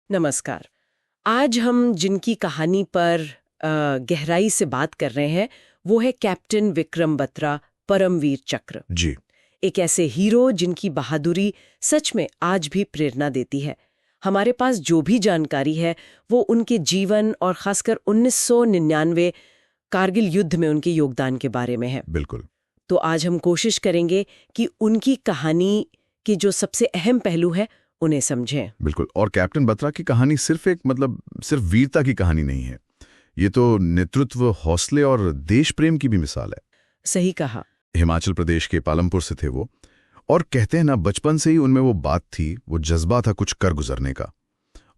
नमस्कार। आज हम जिनकी कहानी पर गहराई से बात कर रहे हैं वो है कैप्टन विक्रम बत्रा, परमवीर चक्र। जी। एक ऐसे हीरो जिनकी बहादुरी सच में आज भी प्रेरणा देती है। हमारे पास जो भी जानकारी है वो उनके जीवन और खासकर 1999 कारगिल युद्ध में उनके योगदान के बारे में है। बिल्कुल। तो आज हम कोशिश करेंगे कि उनकी कहानी के जो सबसे अहम पहलू है उन्हें समझें। बिल्कुल। और कैप्टन बत्रा की कहानी सिर्फ सिर्फ वीरता की कहानी नहीं है। ये तो नेतृत्व, हौसले और देश प्रेम की भी मिसाल है। सही कहा। हिमाचल प्रदेश के पालमपुर से थे वो। और कहते हैं ना, बचपन से ही उनमें वो बात थी, वो जज्बा था कुछ कर गुजरने का।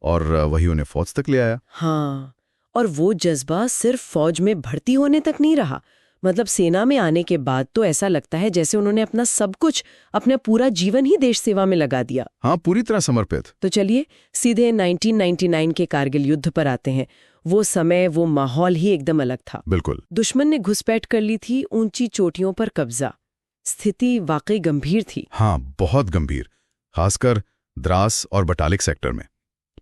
और वही उन्हें फौज तक ले आया। हाँ, और वो जज्बा सिर्फ फौज में भर्ती होने तक नहीं रहा। मतलब सेना में आने के बाद तो ऐसा लगता है जैसे उन्होंने अपना सब कुछ, अपना पूरा जीवन ही देश सेवा में लगा दिया। हाँ, पूरी तरह समर्पित। तो चलिए सीधे 1999 के कारगिल युद्ध पर आते हैं। वो समय, वो माहौल ही एकदम अलग था। बिल्कुल। दुश्मन ने घुसपैठ कर ली थी, ऊंची चोटियों पर कब्जा। स्थिति वाकई गंभीर थी। हाँ, बहुत गंभीर। खासकर द्रास और बटालिक सेक्टर में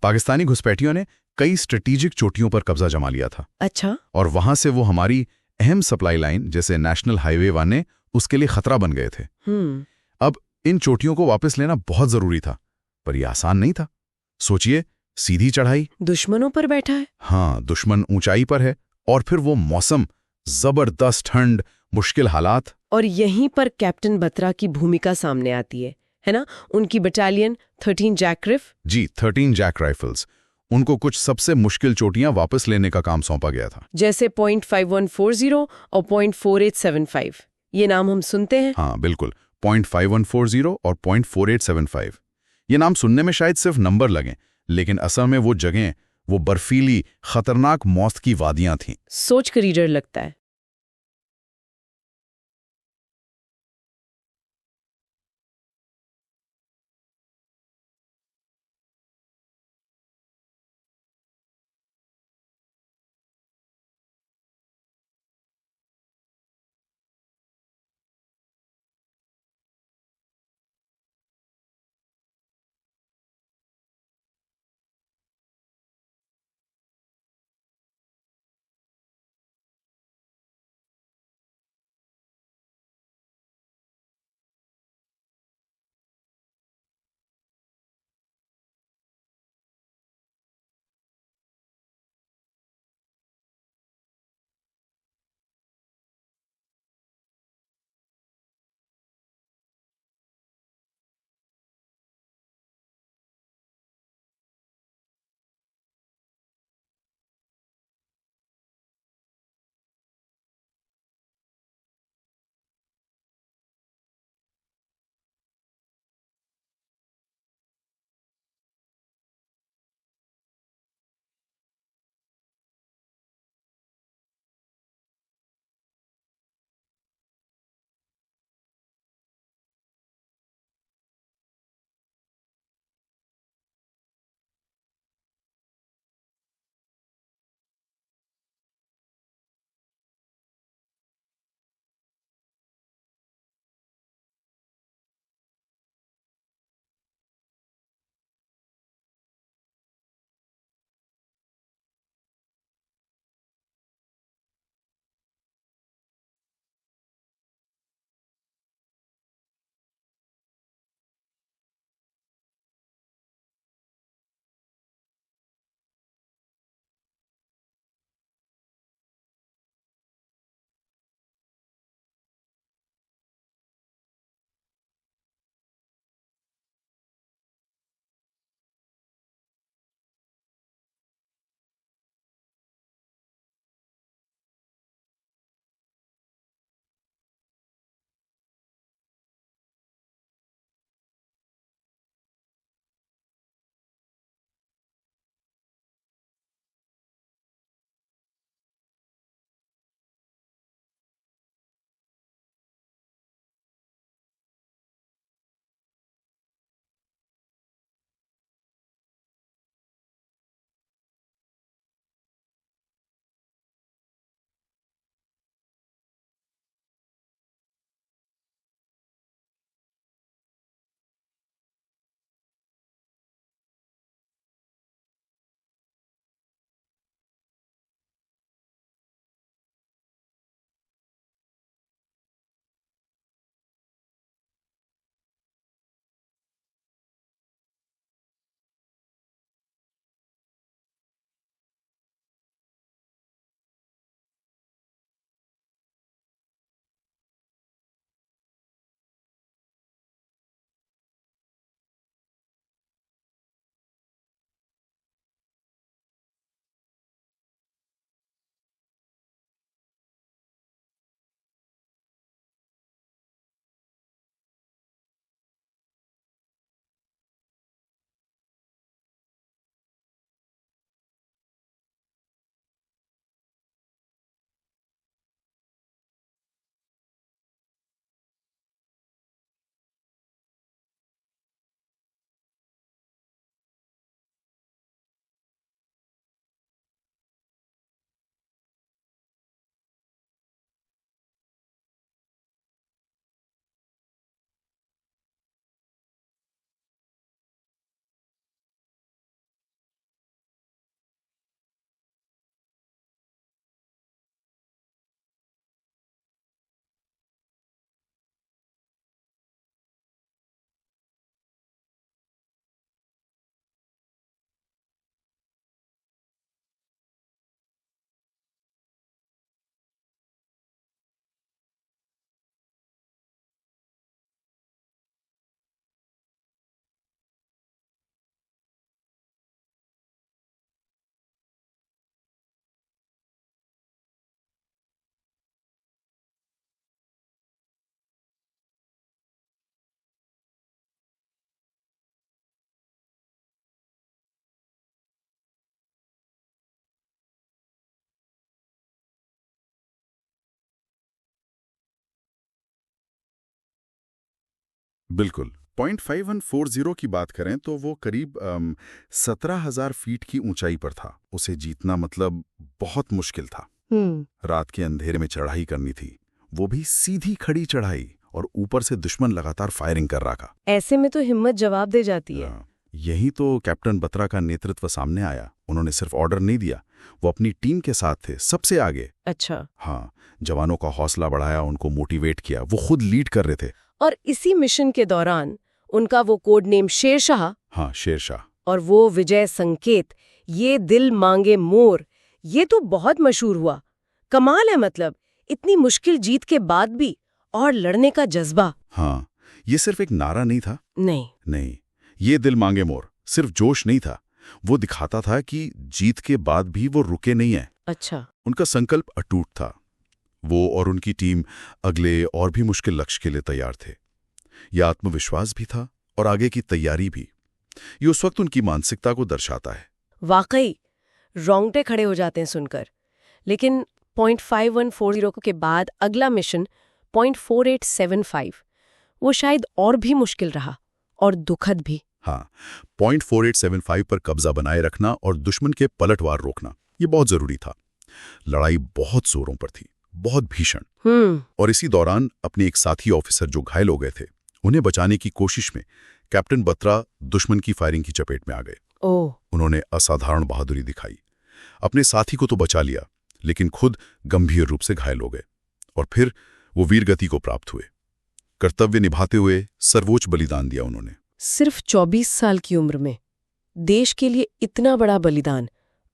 पाकिस्तानी घुसपैठियों ने कई स्ट्रेटेजिक चोटियों पर कब्जा जमा लिया था। अच्छा। और वहां से वो हमारी अहम सप्लाई लाइन जैसे नेशनल हाईवे 1 उसके लिए खतरा बन गए थे। अब इन चोटियों को वापस लेना बहुत जरूरी था, पर यह आसान नहीं था। सोचिए, सीधी चढ़ाई, दुश्मनों पर बैठा है। हाँ, दुश्मन ऊंचाई पर है, और फिर वो मौसम, जबरदस्त ठंड, मुश्किल हालात। और यहीं पर कैप्टन बत्रा की भूमिका सामने आती है ना? उनकी बटालियन 13 जैकरिफ। जी, 13 जैक राइफल्स। उनको कुछ सबसे मुश्किल चोटियां वापस लेने का काम सौंपा गया था। जैसे .5140 और .4875, ये नाम हम सुनते हैं। हाँ बिल्कुल, .5140 और .4875। ये नाम सुनने में शायद सिर्फ नंबर लगें, लेकिन असल में वो जगहें, वो बर्फीली, खतरनाक मौत की वादियां थीं। सोच कर ही डर लगता है। बिल्कुल। 0.5140 की बात करें तो वो करीब 17,000 फीट की ऊंचाई पर था। उसे जीतना मतलब बहुत मुश्किल था। रात के अंधेरे में चढ़ाई करनी थी, वो भी सीधी खड़ी चढ़ाई, और ऊपर से दुश्मन लगातार फायरिंग कर रहा था। ऐसे में तो हिम्मत जवाब दे जाती है। यही तो कैप्टन बत्रा का नेतृत्व सामने आया। उन्होंने सिर्फ ऑर्डर नहीं दिया, वो अपनी टीम के साथ थे, सबसे आगे। अच्छा। हाँ, जवानों का हौसला बढ़ाया, उनको मोटिवेट किया, वो खुद लीड कर रहे थे। और इसी मिशन के दौरान उनका वो कोड नेम शेरशाह, हाँ, शेरशाह, और वो विजय संकेत, ये दिल मांगे मोर, ये तो बहुत मशहूर हुआ। कमाल है, मतलब इतनी मुश्किल जीत के बाद भी और लड़ने का जज्बा। हाँ, ये सिर्फ एक नारा नहीं था। नहीं, ये दिल मांगे मोर सिर्फ जोश नहीं था, वो दिखाता था कि जीत के बाद भी वो रुके नहीं है। अच्छा। उनका संकल्प अटूट था। वो और उनकी टीम अगले और भी मुश्किल लक्ष्य के लिए तैयार थे। यह आत्मविश्वास भी था और आगे की तैयारी भी। ये उस वक्त उनकी मानसिकता को दर्शाता है। वाकई रोंगटे खड़े हो जाते हैं सुनकर। लेकिन 0.5140 के बाद अगला मिशन 0.4875, वो शायद और भी मुश्किल रहा और दुखद भी। हाँ, 0.4875 पर कब्जा बनाए रखना और दुश्मन के पलटवार रोकना, ये बहुत जरूरी था। लड़ाई बहुत जोरों पर थी, बहुत भीषण। और इसी दौरान अपने एक साथी ऑफिसर जो घायल हो गए थे, उन्हें बचाने की कोशिश में कैप्टन बत्रा दुश्मन की फायरिंग की चपेट में आ गए। उन्होंने असाधारण बहादुरी दिखाई। अपने साथी को तो बचा लिया, लेकिन खुद गंभीर रूप से घायल हो गए। और फिर वो वीरगति को प्राप्त हुए। कर्तव्य निभाते हुए सर्वोच्च बलिदान दिया उन्होंने। सिर्फ 24 साल की उम्र में देश के लिए इतना बड़ा बलिदान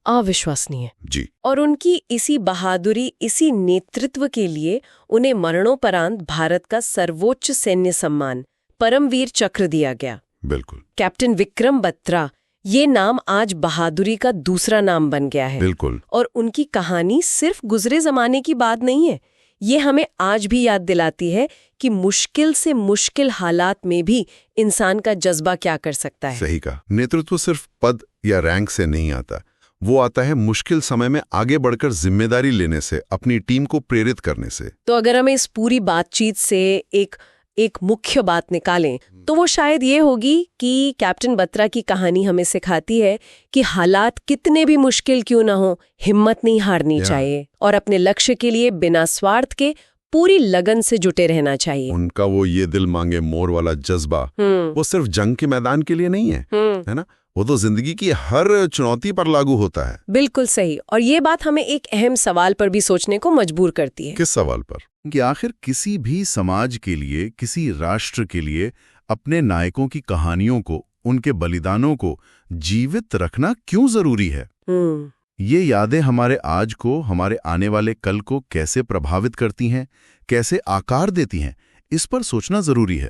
अविश्वसनीय जी। और उनकी इसी बहादुरी, इसी नेतृत्व के लिए उन्हें मरणोपरांत भारत का सर्वोच्च सैन्य सम्मान परमवीर चक्र दिया गया। बिल्कुल। कैप्टन विक्रम बत्रा, ये नाम आज बहादुरी का दूसरा नाम बन गया है। बिल्कुल। और उनकी कहानी सिर्फ गुजरे जमाने की बात नहीं है, ये हमें आज भी याद दिलाती है कि मुश्किल से मुश्किल हालात में भी इंसान का जज्बा क्या कर सकता है। सही कहा। नेतृत्व सिर्फ पद या रैंक से नहीं आता, वो आता है मुश्किल समय में आगे बढ़कर जिम्मेदारी लेने से, अपनी टीम को प्रेरित करने से। तो अगर हम इस पूरी बातचीत से एक मुख्य बात निकालें तो वो शायद ये होगी कि कैप्टन बत्रा की कहानी हमें सिखाती है कि हालात कितने भी मुश्किल क्यों ना हो, हिम्मत नहीं हारनी चाहिए और अपने लक्ष्य के लिए बिना स्वार्थ के पूरी लगन से जुटे रहना चाहिए। उनका वो ये दिल मांगे मोर वाला जज्बा वो सिर्फ जंग के मैदान के लिए नहीं है ना, वो तो जिंदगी की हर चुनौती पर लागू होता है। बिल्कुल सही। और ये बात हमें एक अहम सवाल पर भी सोचने को मजबूर करती है। किस सवाल पर? कि आखिर किसी भी समाज के लिए, किसी राष्ट्र के लिए अपने नायकों की कहानियों को, उनके बलिदानों को जीवित रखना क्यों जरूरी है? ये यादें हमारे आज को, हमारे आने वाले कल को कैसे प्रभावित करती हैं, कैसे आकार देती हैं, इस पर सोचना जरूरी है।